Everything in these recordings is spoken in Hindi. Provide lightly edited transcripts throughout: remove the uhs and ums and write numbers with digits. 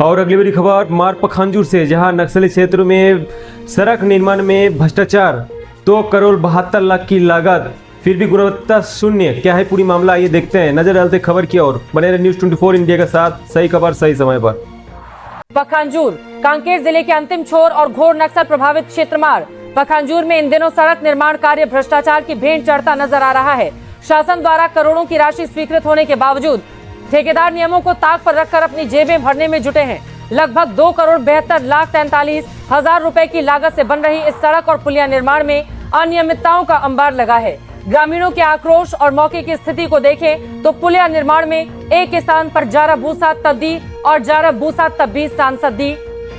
और अगली बड़ी खबर मार पखांजूर से, जहां नक्सली क्षेत्र में सड़क निर्माण में भ्रष्टाचार, 2 करोड़ 72 लाख की लागत, फिर भी गुणवत्ता शून्य। क्या है पूरी मामला, आइए देखते हैं। नजर डालते खबर की ओर, बने रहे न्यूज 24 इंडिया के साथ। सही खबर सही समय पर। पखांजूर कांकेर जिले के अंतिम छोर और घोर नक्सल प्रभावित क्षेत्र मार पखांजूर में इन दिनों सड़क निर्माण कार्य भ्रष्टाचार की भेंट चढ़ता नजर आ रहा है। शासन द्वारा करोड़ों की राशि स्वीकृत होने के बावजूद ठेकेदार नियमों को ताक पर रखकर अपनी जेबें भरने में जुटे हैं। लगभग 2 करोड़ 72 लाख 43 हजार रुपए की लागत से बन रही इस सड़क और पुलिया निर्माण में अनियमितताओं का अंबार लगा है। ग्रामीणों के आक्रोश और मौके की स्थिति को देखें तो पुलिया निर्माण में एक स्थान पर जारा भूसा तब्दी और जारा भूसा तब्दी सांसदी।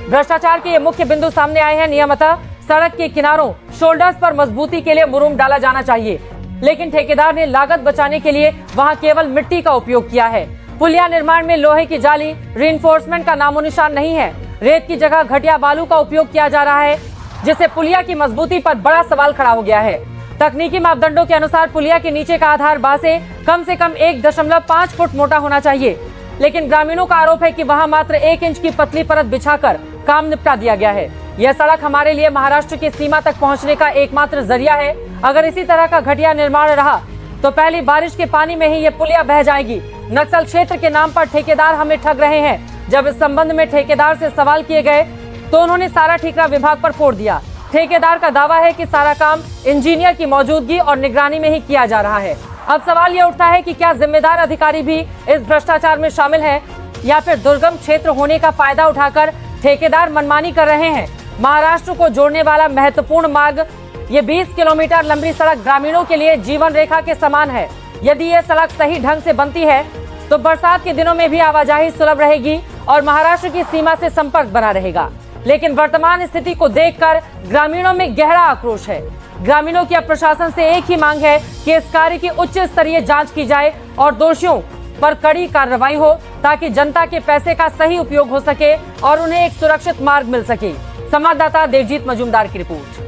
भ्रष्टाचार के ये मुख्य बिंदु सामने आए हैं। नियमतः सड़क के किनारों शोल्डर्स पर मजबूती के लिए मुरूम डाला जाना चाहिए, लेकिन ठेकेदार ने लागत बचाने के लिए वहां केवल मिट्टी का उपयोग किया है। पुलिया निर्माण में लोहे की जाली रीइंफोर्समेंट का नामो निशान नहीं है। रेत की जगह घटिया बालू का उपयोग किया जा रहा है, जिससे पुलिया की मजबूती पर बड़ा सवाल खड़ा हो गया है। तकनीकी मापदंडों के अनुसार पुलिया के नीचे का आधार बासे कम से कम 1.5 फुट मोटा होना चाहिए, लेकिन ग्रामीणों का आरोप है कि वहां मात्र 1 इंच की पतली परत बिछाकर काम निपटा दिया गया है। यह सड़क हमारे लिए महाराष्ट्र की सीमा तक पहुंचने का एकमात्र जरिया है। अगर इसी तरह का घटिया निर्माण रहा तो पहली बारिश के पानी में ही ये पुलिया बह जाएगी। नक्सल क्षेत्र के नाम पर ठेकेदार हमें ठग रहे हैं। जब इस संबंध में ठेकेदार से सवाल किए गए तो उन्होंने सारा ठेका विभाग पर फोड़ दिया। ठेकेदार का दावा है कि सारा काम इंजीनियर की मौजूदगी और निगरानी में ही किया जा रहा है। अब सवाल ये उठता है कि क्या जिम्मेदार अधिकारी भी इस भ्रष्टाचार में शामिल है, या फिर दुर्गम क्षेत्र होने का फायदा उठाकर ठेकेदार मनमानी कर रहे हैं। महाराष्ट्र को जोड़ने वाला महत्वपूर्ण मार्ग, ये 20 किलोमीटर लंबी सड़क ग्रामीणों के लिए जीवन रेखा के समान है। यदि ये सड़क सही ढंग से बनती है तो बरसात के दिनों में भी आवाजाही सुलभ रहेगी और महाराष्ट्र की सीमा से संपर्क बना रहेगा। लेकिन वर्तमान स्थिति को देखकर ग्रामीणों में गहरा आक्रोश है। ग्रामीणों की अब प्रशासन से एक ही मांग है कि इस कार्य की उच्च स्तरीय जांच की जाए और दोषियों पर कड़ी कार्रवाई हो, ताकि जनता के पैसे का सही उपयोग हो सके और उन्हें एक सुरक्षित मार्ग मिल सके। संवाददाता देवजीत मजूमदार की रिपोर्ट।